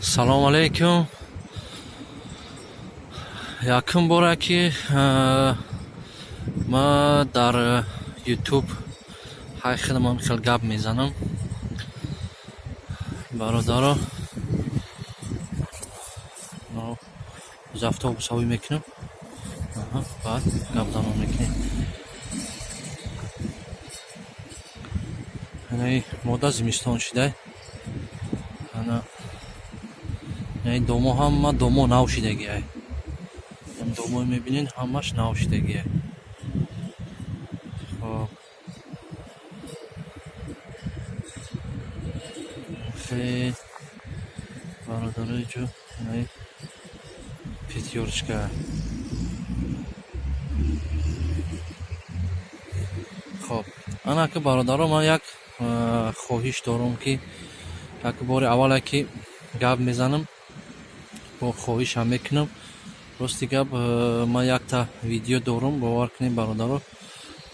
салом алейкум. Якум боре ки ма дар ютуб ҳай худамон хел гап мезанам. бародаро аз автобус ҳавӣ мекунам. баъд гап занон мекунем. ҳанаи мода зимистон шидай. ҳана домо ҳама домо нав шидагиай. домои мебинин ҳамаш нав шидагиай. хоб хе бародарои ҷо ҳанаи пятёрочка. хоб анака бародаро ман як хоҳиш дорам ки як бори аввале ки гап мезанам бо хоҳишам мекунам. рости гап ман якта видео дорам, бовар кунем бародаро.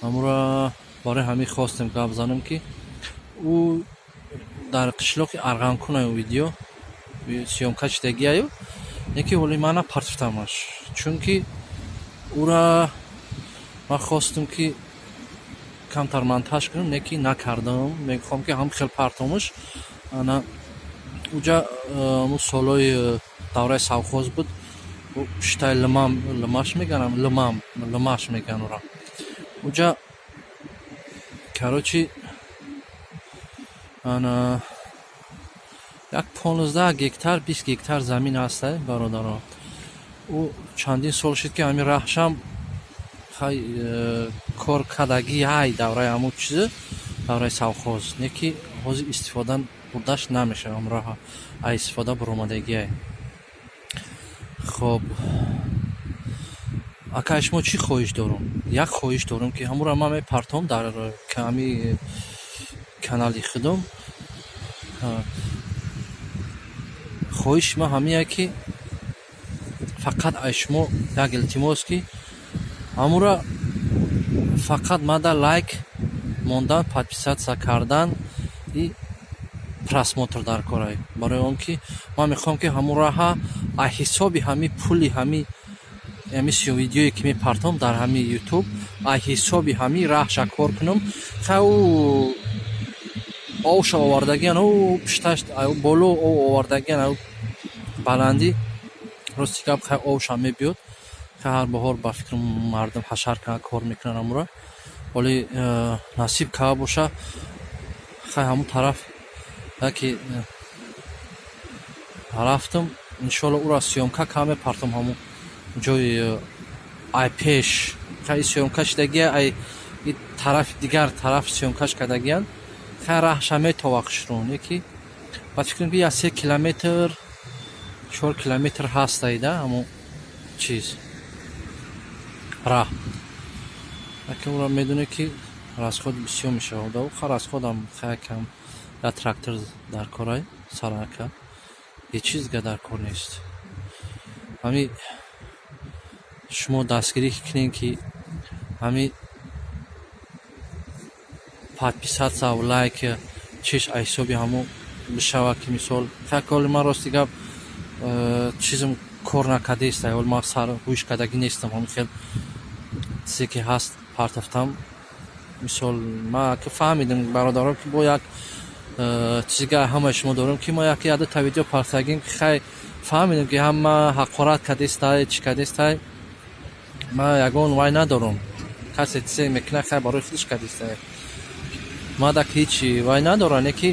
амура барои ҳамин хостем гап занам ки ӯ дар қишлоқи Арғанкунаю видео сёмка шидагиаю, яке ҳоли мана партифтамаш, чунки ура ман хостам ки камтар монтаж кунам, неки накардам. мехоҳам ки ҳам хел партомаш ана уҷа му солои давраи совхоз буд. пиштаи лимаш меганам, лимаш меган ура. уҷа карочи ана як 15 гектар 20 гектар замин ҳастай бародаро. ӯ чандин сол шид ки ҳамин раҳшам хай кор кадаги ҳай давраи ҳамун чизе давраи совхоз, неки ҳозир истифода бурдаш намешавад, амроҳа ай истифода буромадагиай. хоб акаи шумо чӣ хоҳиш дорум? Як хоҳиш дорум ки ҳамура ман мепартом дар ҳами канали худам. хоҳиши ман ҳамия ки фақат ай шумо як илтимос ки ҳамура фақат мада лайк мондан, подписатсия кардан и просмотр дар корай. барои он ки ман мехоҳам ки ҳамураҳа ай ҳисоби ҳами пули ҳами видеое ки мепартом дар ҳами ютуб ай ҳисоби ҳами раҳша кор кунам. хай ӯ овша овардагиан ӯ пишташ боло овардагиан баландӣ. рости гап хай овша мебиёд. хай ҳар баҳор ба фикри мардум ҳашар кор мекунанд. амура оли насиб кава боша хай ҳамун тараф яке рафтам. иншоалло ура сёмка кава мепартам ҳамун ҷои ай пеш. хай сёмка шидагия ай тарафи дигар тараф сёмкаш кардагиян. хай раҳша метовақшрон яки ба фикрам ки 3 километр 4 километр ҳастаида ҳамун чиз раҳ. яке ура медоне ки расход бисёр мешавад. ха расходам хай кам я трактор дар корай сарака ҳеҷ чизга дар кор нест. ҳами шумо дастгирӣ кунед ки ҳами подписатсия ва лайк чиш ай ҳисоби ҳамун бишавад ки мисол хай коли ман рости гап чизм кор накардеста ҳол ман сар ҳуш кардагӣ нестам. ҳамин хел чизе ки ҳаст партофтам. мисол ман ки фаҳмидам бародаро ки бо як чизга ҳамаи шумо дорам ки мо яки ядата видео партагим ки хай фаҳмидам ки ҳама ҳақорат кардестай чӣ кардестай. ман ягон вай надорам. касе чизе мекуна хай барои худаш кардестай. ман дак ҳеҷ вай надорам. неки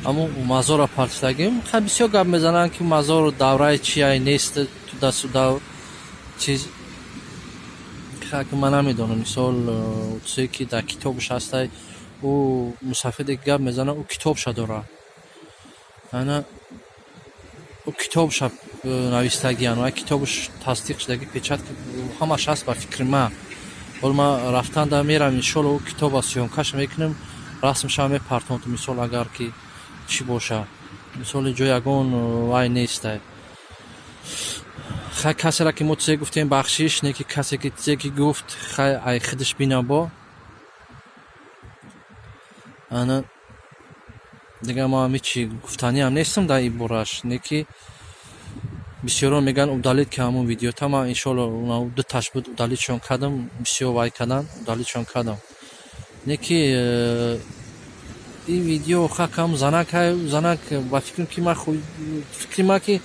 ҳамун мазора партидагим хай бисёр гап мезананд ки мазор давраи чиай нест туда-суда чиз. хай ки ман намедонам. мисол чизе ки дар китобаш ҳастай ӯ мусафиде гап мезанад ӯ китобша дорад. ана ӯ китобша навистагиян ва китобаш тасдиқ шудагӣ печатка ҳамаш ҳаст ба фикри ман. ҳол ман рафтанда мерам иншоалло ӯ китоба сёмкаша мекунам расмша мепартом. мисол агар ки чӣ боша мисоли ҷо ягон вай нестай. хай касера ки мо чизе гуфтем бахшиш неки касе ки чизе ки гуфт хай ай худаш бина бо ана دیگه ما هیچی گفتنی هم نیستم در این بارش. نکی بسیاران میگن удалید که همون ویدیو تا من انشالله اونا دو تاش بود удалidشون کردم، بسیار وای کردن удалidشون کردم. نکی این ویدیو خاکم زنک با فکرم که من فکری ما که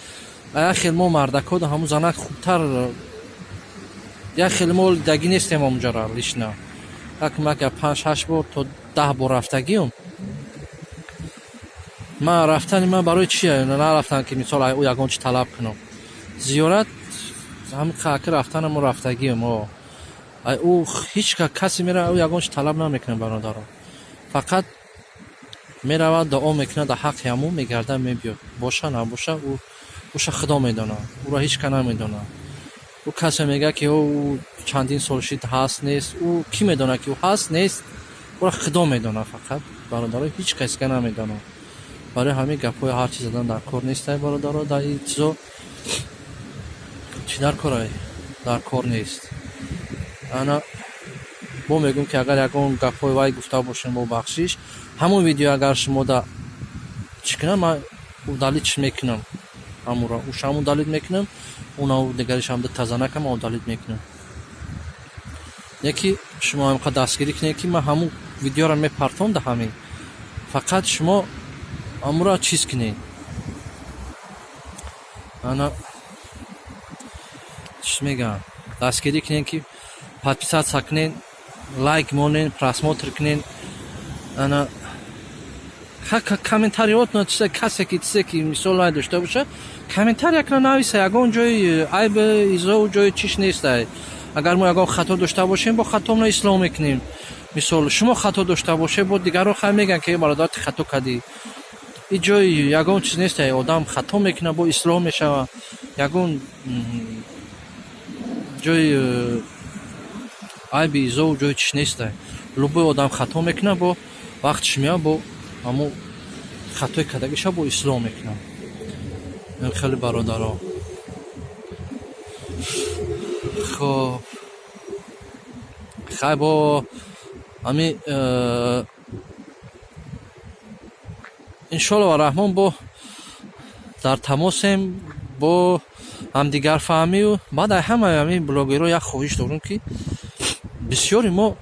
خیلی ما مردکاد همون زنک خوبتر یا خیلی ما دگی نیستیم اونجا را لیش نه ما که 5-8 بار تا 10 بار رفتگیم. ما رفتن من برای چیه؟ نه رفتن که مثال او یگان چی طلب کنم زیارت هم خاک رفتن ما رفتگی ما او هیچ کسی میره او یگان چی طلب نمیکنه برادرم، فقط میره دعا میکنه در حق همون میگرده میبیاد باشه نباشه او خدا میدونه، او را هیچ که نمیدونه. او کسی میگه که او چندین سال شد هست نیست، او کی میدونه که او هست نیست؟ او را خدا میدونه فقط برادر، هیچ کسی که نمیدونه. برای همین گپای هر چیز زدن در کار نیست برادر، در این چیزا چی در کاره در کار نیست. انا با میگم که اگر یکون گپای وای گفته باشیم با بخشش همون ویدیو اگر شما دا چیکنم من удалidش میکنم همون را اوش هم удалид میکنم اونا دیگرش هم تازه نکنم удалид میکنم. یکی شما هم دستگیری کنید که من همون ویدیو را میپرتم ده همین، فقط شما همون را چیز کنید انا چی میگم دستگیری کنید که подписаться کنید، лайк монин, просмотр کنین. انا комментариот на чизе касе ки мисол най дошта боша комментар як нависа ягон ҷои айб изо ҷои чиш нест. агар мо ягон хато дошта бошем бо хатомро ислом мекунем. мисол шумо хато дошта боше бо дигарон хай меган ки бародар ти хато кади. ин ҷои ягон чиз нест, одам хато мекуна бо ислом мешава. ягон ҷои айби изо ҷои чиш нест. любой одам хато мекуна бо вақтиш меяд бо аммо хатои кадагиша бо ислом мекунам. хеле бародаро хоб хай бо ами иншолло ва раҳмон бо дар тамосем бо ҳамдигар фаҳмию баъд ҳамаи ҳамин блогеро як хоҳиш дорем ки бисёри мо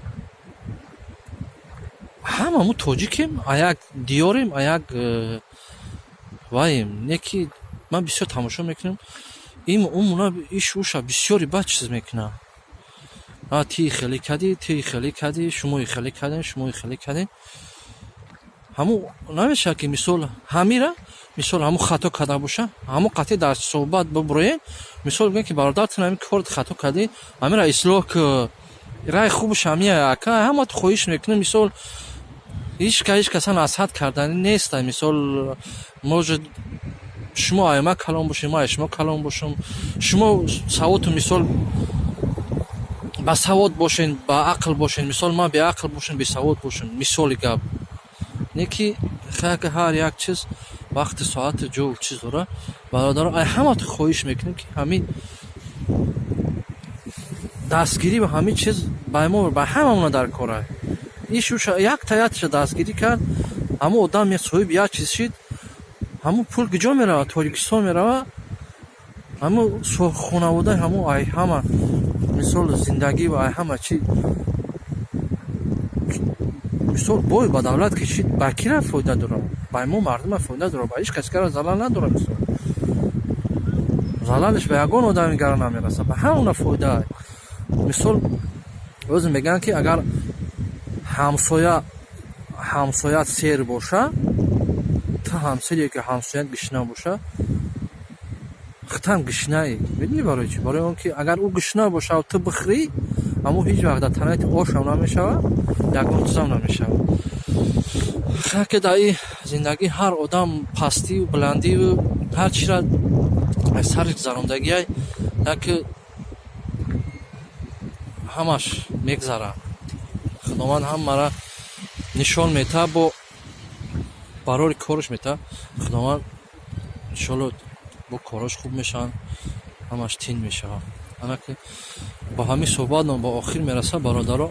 ҳамаму тоҷикем аяк диёрем аяк ваем не ки ман бисёр тамошо мекунам умуна ишуша бисёри бад чиз мекуна ти хеле кади ти хеле кади шумои хеле кадем шумои хеле кадем ҳаму намеша ки мисол ҳамира мисол ҳаму хато када боша ҳаму қатъи дар суҳбат буброем мисол бигӯем ки бародаратон ҳамин кор хато кади ҳамира ислоҳ ки раи хубаш ҳамия ака ҳамат хоҳиш мекунем мисол ҳеч каса насиҳат кардани нест. мисол может шумо айма калон бошем ма шумо калон бошам шумо савоту мисол ба савот бошен ба ақл бошен мисол ма беақл бошен бесавот бошен мисоли гап не ки ҳар як чиз вақти соати ҷо чиз дора бародаро ай ҳамат хоҳиш мекунем ки ҳамин дастгирӣ ба ҳамин чиз ба мо ба ҳамамона дар кора ишуша як таятша дастгирӣ кард ҳамун одам соҳиби як чиз шид ҳамун пул киҷо мерава тоҷикистон мерава ҳамун хонаводаи ҳамун ай ҳама мисол зиндагӣ ва ай ҳама чи мисол бой ба давлат кишид ба кира фоида дора ба мо мардума фоида дора ба ҳеҷ каси кара залал надора. мисол залалиш ба ягон одами гара намераса ба ҳамуна фоида. мисол o'zi мегӯянд ки агар ҳамсоят сер боша ту ҳамсояе ки ҳамсоят гишна боша хитам гишнаи медони барои чӣ? барои он ки агар ӯ гишна боша ту бихӯрӣ аммо ҳеҷ вақт дар танаи ту ошам намешава ягон чизам намешава. хаки дар ин зиндагӣ ҳар одам пастиву буландиву ҳар чира аз сари гузарондагиай яке ҳамаш мегзара. худованд ҳамаро нишон мета бо барори кораш мета. худованд иншолло бо кораш хуб мешаванд ҳамаш тин мешаванд. ана ки ба ҳамин суҳбатам ба охир мераса бародаро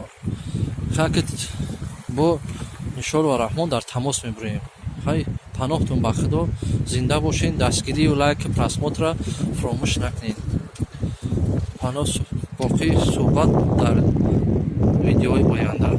хаки бо иншолло ва раҳмон дар тамос мебурем. ҳай паноҳтун ба худо, зинда бошен, дастгирию лайки просмотра фаромӯш накунед. Паноҳ боқии суҳбат дар видеои оянда.